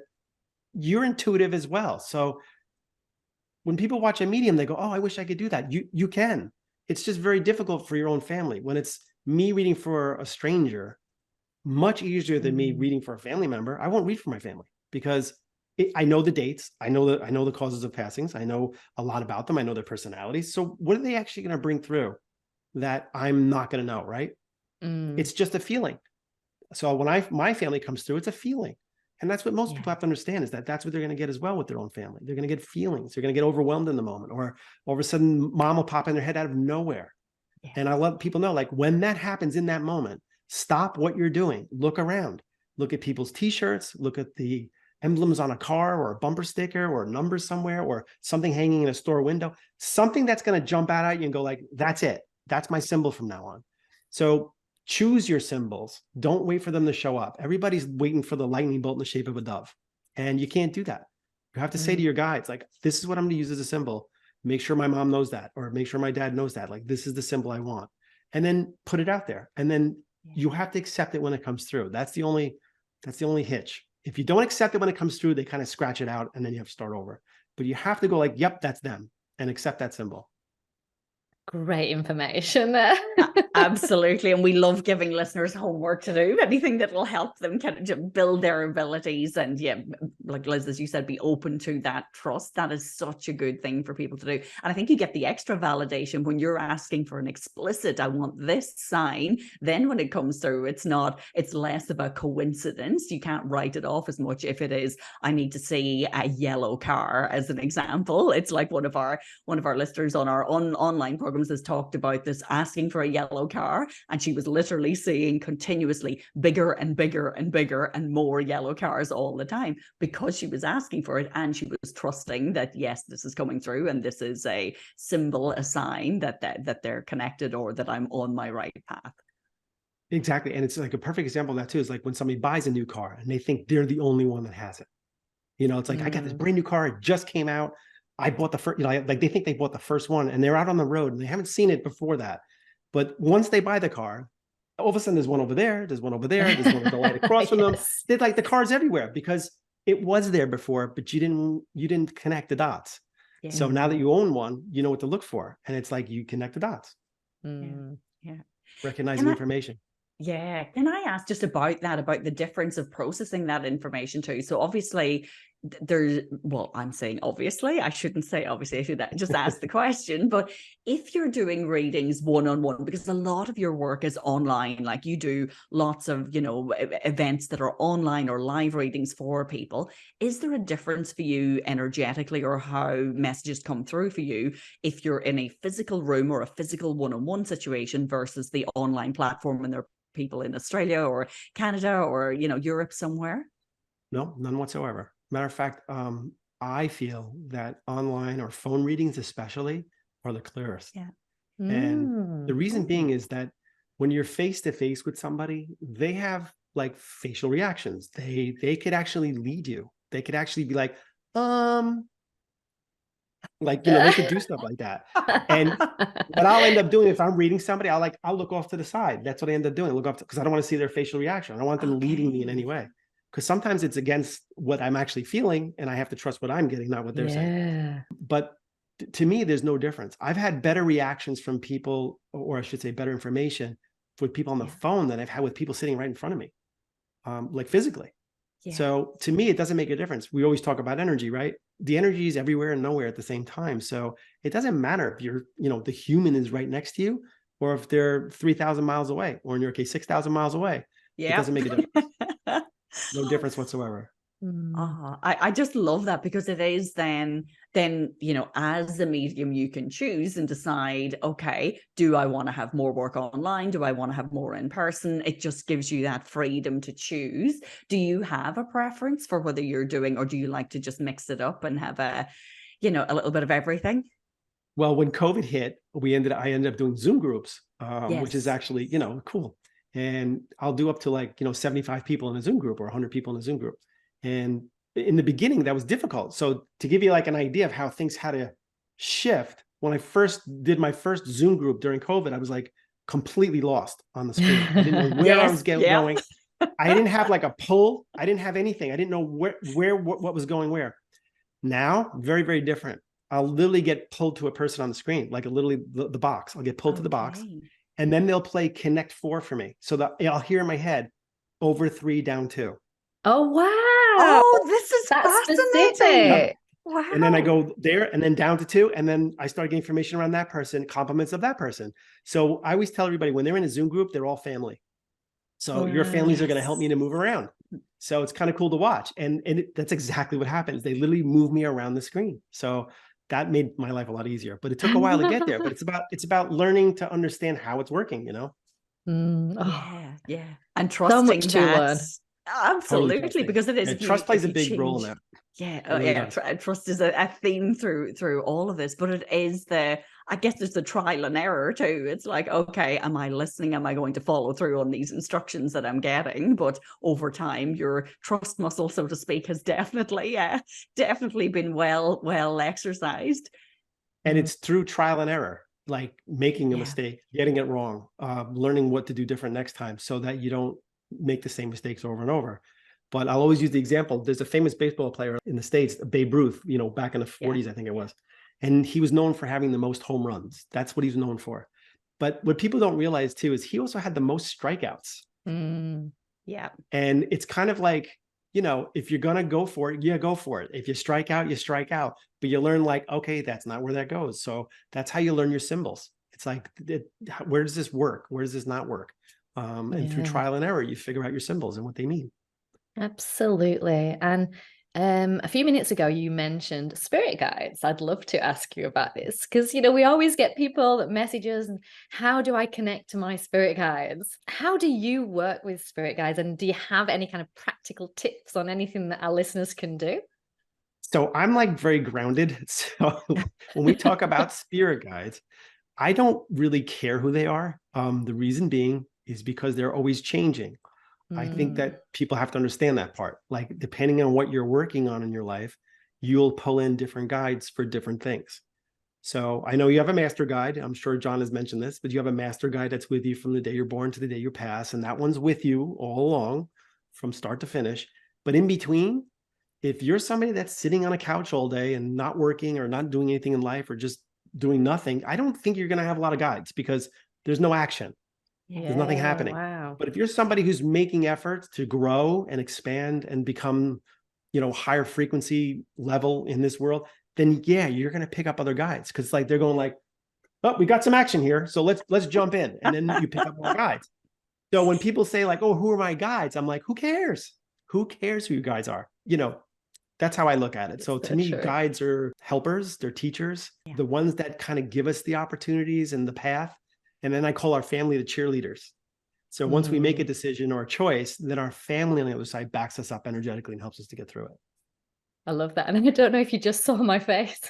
S3: you're intuitive as well. So when people watch a medium, they go, oh, I wish I could do that. You can. It's just very difficult for your own family. When it's me reading for a stranger, much easier than me reading for a family member. I won't read for my family because I know the dates. I know the causes of passings. I know a lot about them. I know their personalities. So what are they actually going to bring through that I'm not going to know, right? It's just a feeling. So when my family comes through, it's a feeling. And that's what most people have to understand, is that that's what they're going to get as well with their own family. They're going to get feelings. They're going to get overwhelmed in the moment, or all of a sudden mom will pop in their head out of nowhere. And I let people know, like, when that happens in that moment, stop what you're doing. Look around. Look at people's t-shirts. Look at the emblems on a car or a bumper sticker or a number somewhere or something hanging in a store window. Something that's going to jump out at you and go like, that's it. That's my symbol from now on. So choose your symbols. Don't wait for them to show up. Everybody's waiting for the lightning bolt in the shape of a dove. And you can't do that. You have to say to your guides, like, this is what I'm going to use as a symbol. Make sure my mom knows that, or make sure my dad knows that. Like, this is the symbol I want. And then put it out there. And then you have to accept it when it comes through. That's the only hitch. If you don't accept it when it comes through, they kind of scratch it out and then you have to start over. But you have to go like, yep, that's them, and accept that symbol.
S1: Great information there.
S2: Absolutely. And we love giving listeners homework to do, anything that will help them kind of build their abilities. And like Liz, as you said, be open to that trust. That is such a good thing for people to do. And I think you get the extra validation when you're asking for an explicit, I want this sign. Then when it comes through, it's less of a coincidence. You can't write it off as much if it is, I need to see a yellow car as an example. It's like one of our listeners on our online program has talked about this, asking for a yellow car, and she was literally seeing continuously bigger and bigger and bigger and more yellow cars all the time because she was asking for it, and she was trusting that, yes, this is coming through and this is a symbol, a sign that they're connected, or that I'm on my right path.
S3: Exactly. And it's like a perfect example of that too, is like when somebody buys a new car and they think they're the only one that has it. It's like, I got this brand new car, it just came out, I bought the first, like they think they bought the first one, and they're out on the road and they haven't seen it before that. But once they buy the car, all of a sudden there's one over there, there's one over there, there's one with the light across from them. They're like, the car's everywhere because it was there before, but you didn't connect the dots. So now that you own one, you know what to look for. And it's like, you connect the dots. Recognizing information.
S2: Yeah. Can I ask just about the difference of processing that information too? So obviously I'm saying obviously, I shouldn't say obviously, I should just ask the question. But if you're doing readings one-on-one, because a lot of your work is online, like you do lots of, events that are online or live readings for people, is there a difference for you energetically, or how messages come through for you if you're in a physical room or a physical one-on-one situation versus the online platform and there are people in Australia or Canada or, Europe somewhere?
S3: No, none whatsoever. Matter of fact, I feel that online or phone readings especially are the clearest. And the reason being is that when you're face to face with somebody, they have like facial reactions. They could actually lead you. They could actually be like, they could do stuff like that. And what I'll end up doing if I'm reading somebody, I'll look off to the side. That's what I end up doing. Look off because I don't want to see their facial reaction. I don't want them leading me in any way. Because sometimes it's against what I'm actually feeling, and I have to trust what I'm getting, not what they're saying. But to me, there's no difference. I've had better reactions from people, or I should say better information with people on the phone than I've had with people sitting right in front of me, like physically.
S2: Yeah.
S3: So to me, it doesn't make a difference. We always talk about energy, right? The energy is everywhere and nowhere at the same time. So it doesn't matter if you're, the human is right next to you, or if they're 3,000 miles away, or in your case, 6,000 miles away. It doesn't make a difference. No difference whatsoever.
S2: I just love that, because it is then as a medium you can choose and decide, okay, do I want to have more work online, do I want to have more in person? It just gives you that freedom to choose. Do you have a preference for whether you're doing, or do you like to just mix it up and have a little bit of everything?
S3: Well, when COVID hit, I ended up doing Zoom groups, which is
S2: Yes.
S3: actually cool. And I'll do up to 75 people in a Zoom group, or 100 people in a Zoom group. And in the beginning, that was difficult. So to give you an idea of how things had to shift, when I first did my first Zoom group during COVID, I was completely lost on the screen. I didn't know where I was going. I didn't have a poll. I didn't have anything. I didn't know what was going where. Now, very, very different. I'll literally get pulled to a person on the screen, literally the box. I'll get pulled to the box, and then they'll play Connect 4 for me. So that I'll hear in my head, over 3, down 2.
S1: Oh, wow.
S2: Oh, this is
S1: That's
S2: fascinating.
S1: specific.
S2: Wow.
S3: And then I go there and then down to 2. And then I start getting information around that person, compliments of that person. So I always tell everybody, when they're in a Zoom group, they're all family. So your families are going to help me to move around. So it's kind of cool to watch. And that's exactly what happens. They literally move me around the screen. So that made my life a lot easier, but it took a while to get there. But it's about learning to understand how it's working,
S2: Yeah. And trusting
S1: so much to learn.
S2: Absolutely,
S3: totally,
S2: because it is
S3: trust plays a big role in that.
S2: Trust is a theme through all of this, but it is I guess there's the trial and error too. It's okay, am I listening? Am I going to follow through on these instructions that I'm getting? But over time, your trust muscle, so to speak, has definitely been well exercised.
S3: And it's through trial and error, making a mistake, getting it wrong, learning what to do different next time, so that you don't make the same mistakes over and over. But I'll always use the example. There's a famous baseball player in the States, Babe Ruth, back in the 40s, I think it was. And he was known for having the most home runs. That's what he's known for. But what people don't realize too is he also had the most strikeouts.
S2: Yeah.
S3: And it's kind of if you're going to go for it, go for it. If you strike out, you strike out. But you learn okay, that's not where that goes. So that's how you learn your symbols. It's where does this work? Where does this not work? And through trial and error, you figure out your symbols and what they mean.
S1: Absolutely. And a few minutes ago, you mentioned spirit guides. I'd love to ask you about this, because, we always get people that message us, and how do I connect to my spirit guides? How do you work with spirit guides? And do you have any kind of practical tips on anything that our listeners can do?
S3: So I'm very grounded. So when we talk about spirit guides, I don't really care who they are. The reason being is because they're always changing. I think that people have to understand that part. Depending on what you're working on in your life, you'll pull in different guides for different things. So I know you have a master guide. I'm sure John has mentioned this, but you have a master guide that's with you from the day you're born to the day you pass. And that one's with you all along from start to finish. But in between, if you're somebody that's sitting on a couch all day and not working or not doing anything in life, or just doing nothing, I don't think you're going to have a lot of guides, because there's no action. There's nothing happening.
S1: Wow.
S3: But if you're somebody who's making efforts to grow and expand and become, higher frequency level in this world, then you're going to pick up other guides, because they're going oh, we got some action here, so let's jump in, and then you pick up more guides. So when people say oh, who are my guides? I'm who cares? Who cares who you guys are? That's how I look at it. So to me, guides are helpers, they're teachers, the ones that kind of give us the opportunities and the path. And then I call our family the cheerleaders. So once we make a decision or a choice, then our family on the other side backs us up energetically and helps us to get through it.
S1: I love that. And I don't know if you just saw my face,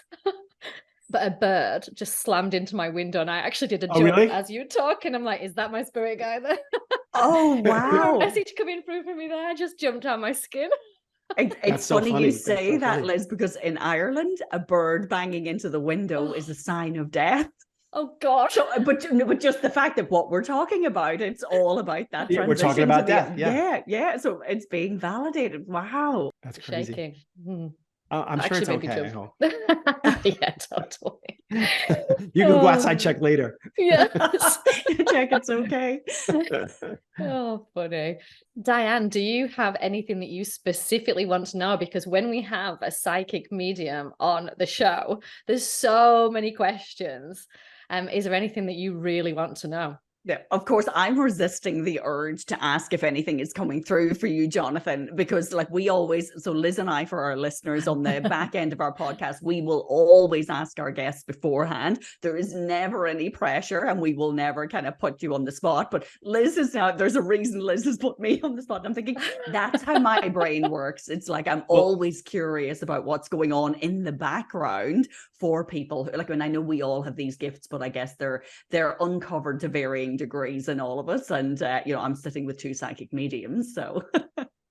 S1: but a bird just slammed into my window, and I actually did a jump as you were talking. I'm is that my spirit guide there?
S2: Oh, wow.
S1: A message coming through for me there. I just jumped out my skin.
S2: It's so funny you say that, Liz, because in Ireland, a bird banging into the window is a sign of death.
S1: Oh gosh.
S2: So, but just the fact that what we're talking about, it's all about that transition.
S3: We're talking about death.
S2: Yeah. So it's being validated. Wow.
S3: That's crazy.
S1: Shaking.
S3: I'm sure it's
S1: Actually, maybe
S3: okay. I
S1: jump.
S3: hope.
S1: Yeah, totally.
S3: You can go outside, check later.
S1: Yes.
S2: Check it's okay.
S1: Oh, funny. Diane, do you have anything that you specifically want to know? Because when we have a psychic medium on the show, there's so many questions. Is there anything that you really want to know?
S2: Yeah, of course, I'm resisting the urge to ask if anything is coming through for you, Jonathan, because like we always, so Liz and I, for our listeners on the back end of our podcast, we will always ask our guests beforehand. There is never any pressure and we will never kind of put you on the spot. But Liz is now, there's a reason Liz has put me on the spot. I'm thinking that's how my brain works. It's like I'm always curious about what's going on in the background for people. Like, when I know we all have these gifts, but I guess they're uncovered to varying degrees in all of us, and I'm sitting with two psychic mediums, so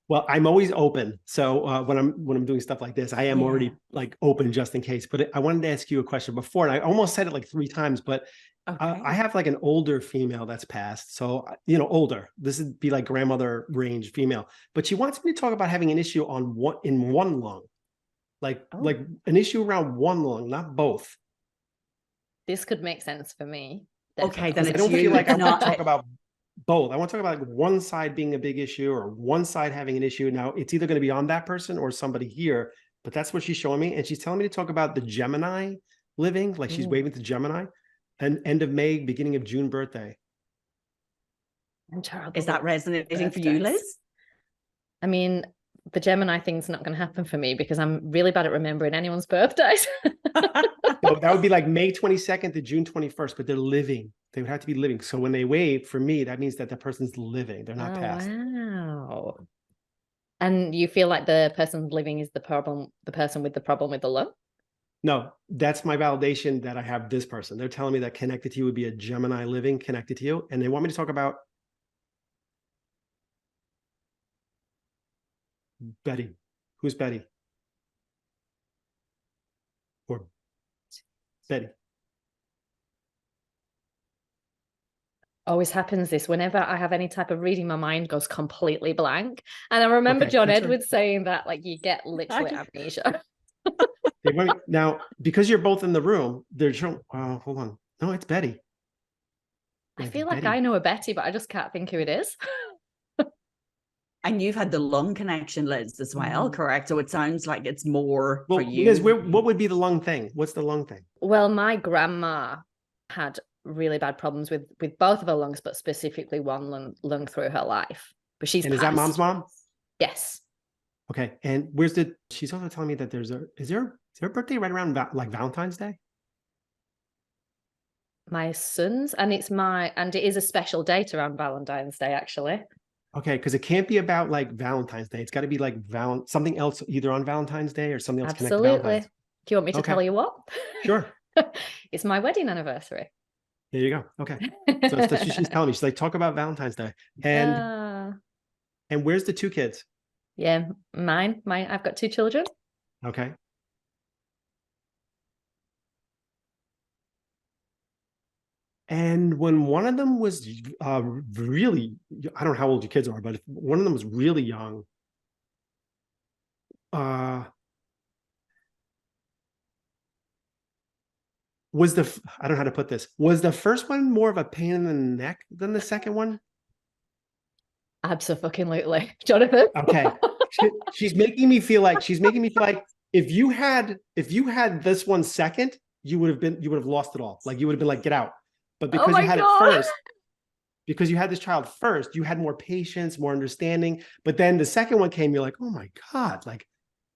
S3: well, I'm always open. So when I'm doing stuff like this, I am already like open just in case. But I wanted to ask you a question before, and I almost said it like 3 times, but I have like an older female that's passed, so older. This would be like grandmother range female, but she wants me to talk about having an issue on one lung, like an issue around one lung, not both.
S1: This could make sense for me.
S2: Okay, then
S3: I don't feel like I want to talk about both. I want to talk about like one side being a big issue or one side having an issue. Now it's either going to be on that person or somebody here, but that's what she's showing me. And she's telling me to talk about the Gemini living, like she's waving to Gemini, and end of May, beginning of June birthday.
S2: Is that resonating for you, Liz?
S1: I mean, the Gemini thing's not going to happen for me because I'm really bad at remembering anyone's birthdays.
S3: So that would be like May 22nd to June 21st, but they're living. They would have to be living. So when they wave, for me, that means that the person's living. They're not past.
S1: Wow. And you feel like the person living is the person with the problem with the lung?
S3: No, that's my validation that I have this person. They're telling me that connected to you would be a Gemini living connected to you. And they want me to talk about Betty. Who's Betty? Or Betty.
S1: Always happens this. Whenever I have any type of reading, my mind goes completely blank. And I remember John Edwards saying that, like, you get literally amnesia.
S3: Now, because you're both in the room, they're showing, hold on. No, it's Betty.
S1: I feel like I know a Betty, but I just can't think who it is.
S2: And you've had the lung connection, Liz, as well, correct? So it sounds like it's more for you.
S3: Liz, what would be the lung thing? What's the lung thing?
S1: Well, my grandma had really bad problems with both of her lungs, but specifically one lung through her life. But she's
S3: is that mom's mom?
S1: Yes.
S3: Okay. And she's also telling me that is there a birthday right around like Valentine's Day?
S1: My son's, and it is a special date around Valentine's Day, actually.
S3: Okay, because it can't be about like Valentine's Day. It's got to be like something else, either on Valentine's Day or something else connected to Valentine's.
S1: Do you want me to tell you what?
S3: Sure.
S1: It's my wedding anniversary.
S3: There you go. Okay. So she's telling me, she's like, talk about Valentine's Day. And where's the 2 kids?
S1: Yeah, mine. I've got 2 children.
S3: Okay. And when one of them was really, I don't know how old your kids are, but if one of them was really young, I don't know how to put this. Was the first one more of a pain in the neck than the second one?
S1: Absolutely, Jonathan.
S3: Okay. She's making me feel like if you had this one second, you would have lost it all. Like you would have been like, get out. But because you had it first, because you had this child first, you had more patience, more understanding. But then the second one came, you're like, oh my God, like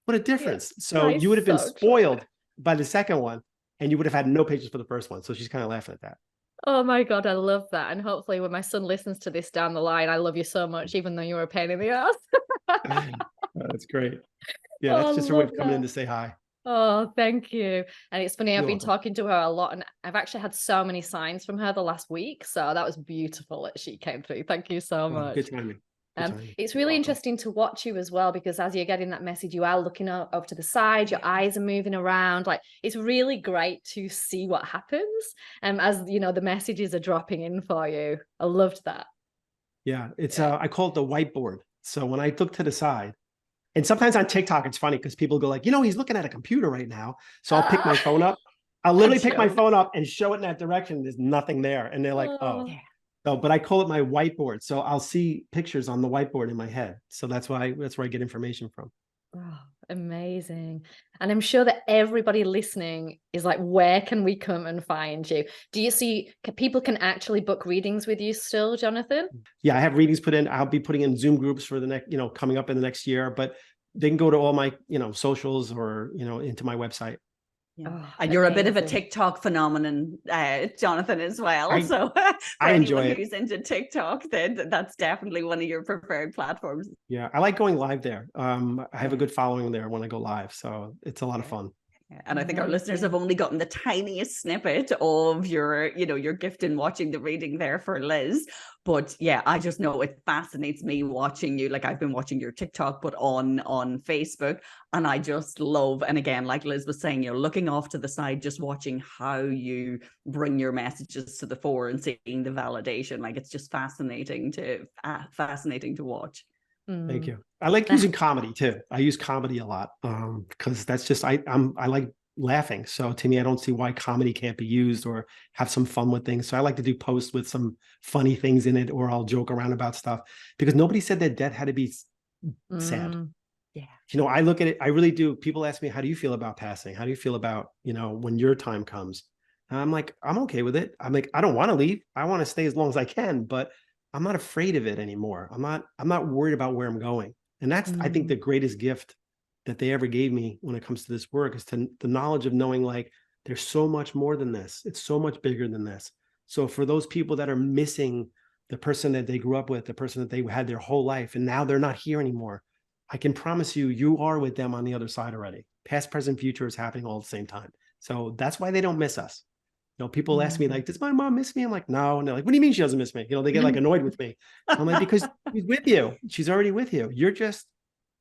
S3: what a difference. Yeah, so you would have been spoiled by the second one and you would have had no patience for the first one. So she's kind of laughing at that.
S1: Oh my God, I love that. And hopefully when my son listens to this down the line, I love you so much, even though you were a pain in the ass.
S3: That's great. Yeah, that's just her way of coming in to say hi.
S1: Oh, thank you. And it's funny, I've been talking to her a lot and I've actually had so many signs from her the last week. So that was beautiful that she came through. Thank you so much.
S3: Good timing.
S1: It's really interesting to watch you as well, because as you're getting that message, you are looking over to the side, your eyes are moving around. Like, it's really great to see what happens. As you know, the messages are dropping in for you. I loved that.
S3: Yeah, it's I call it the whiteboard. So when I look to the side, And sometimes on TikTok, it's funny because people go like, he's looking at a computer right now. So I'll pick my phone up. I'll literally pick my phone up and show it in that direction. There's nothing there. And they're like, oh. So, but I call it my whiteboard. So I'll see pictures on the whiteboard in my head. So that's where I get information from.
S1: Oh, amazing. And I'm sure that everybody listening is like, where can we come and find you? Do you see people can actually book readings with you still, Jonathan?
S3: Yeah, I have readings put in. I'll be putting in Zoom groups for the next, coming up in the next year, but they can go to all my, socials or, into my website.
S2: Yeah.
S1: Oh,
S2: and you're a bit of a TikTok phenomenon, Jonathan, as well. I
S3: enjoy it.
S2: Who's into TikTok, then that's definitely one of your preferred platforms.
S3: Yeah, I like going live there. I have a good following there when I go live, so it's a lot of fun.
S2: And I think our listeners have only gotten the tiniest snippet of your gift in watching the reading there for Liz. But yeah, I just know it fascinates me watching you. Like, I've been watching your TikTok, but on Facebook, and I just love, and again, like Liz was saying, you're looking off to the side, just watching how you bring your messages to the fore and seeing the validation. Like, it's just fascinating to watch.
S3: Thank you. I like using comedy too. I use comedy a lot because that's just I like laughing. So to me, I don't see why comedy can't be used or have some fun with things. So I like to do posts with some funny things in it, or I'll joke around about stuff because nobody said that death had to be sad.
S2: Yeah.
S3: I look at it. I really do. People ask me, how do you feel about passing? How do you feel about, when your time comes? And I'm like, I'm okay with it. I'm like, I don't want to leave. I want to stay as long as I can, but I'm not afraid of it anymore. I'm not worried about where I'm going. And that's, I think, the greatest gift that they ever gave me when it comes to this work is the knowledge of knowing, like, there's so much more than this. It's so much bigger than this. So for those people that are missing the person that they grew up with, the person that they had their whole life, and now they're not here anymore, I can promise you, you are with them on the other side already. Past, present, future is happening all at the same time. So that's why they don't miss us. People ask me, like, does my mom miss me? I'm like, no. And they're like, what do you mean she doesn't miss me? They get like annoyed with me. I'm like, because she's with you. She's already with you. You're just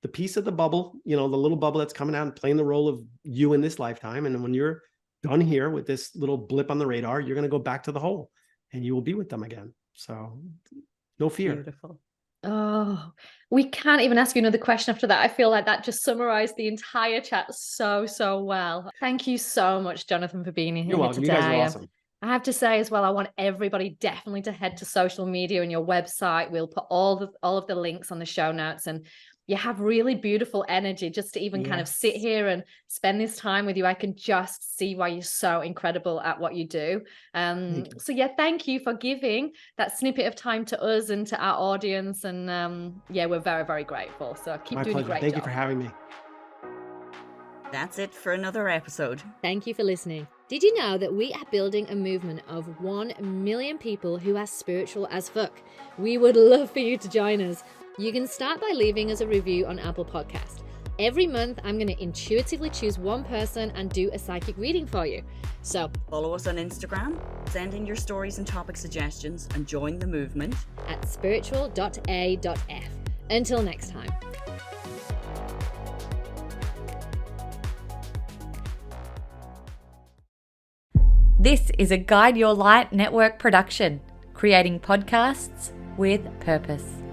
S3: the piece of the bubble, the little bubble that's coming out and playing the role of you in this lifetime. And when you're done here with this little blip on the radar, you're going to go back to the whole and you will be with them again. So no fear.
S2: Beautiful.
S1: Oh, we can't even ask you another question after that. I feel like that just summarized the entire chat so well. Thank you so much, Jonathan, for being here.
S3: You're welcome.
S1: Today.
S3: You guys are awesome.
S1: I have to say as well, I want everybody definitely to head to social media and your website. We'll put all of the links on the show notes, and you have really beautiful energy just to even kind of sit here and spend this time with you. I can just see why you're so incredible at what you do. So yeah, thank you for giving that snippet of time to us and to our audience. And we're very, very grateful. So keep doing a great job.
S3: Thank you for having me.
S2: That's it for another episode.
S1: Thank you for listening. Did you know that we are building a movement of 1 million people who are spiritual as fuck? We would love for you to join us. You can start by leaving us a review on Apple Podcast. Every month, I'm going to intuitively choose one person and do a psychic reading for you. So
S2: follow us on Instagram, send in your stories and topic suggestions, and join the movement
S1: at spiritual.a.f. Until next time.
S4: This is a Guide Your Light Network production, creating podcasts with purpose.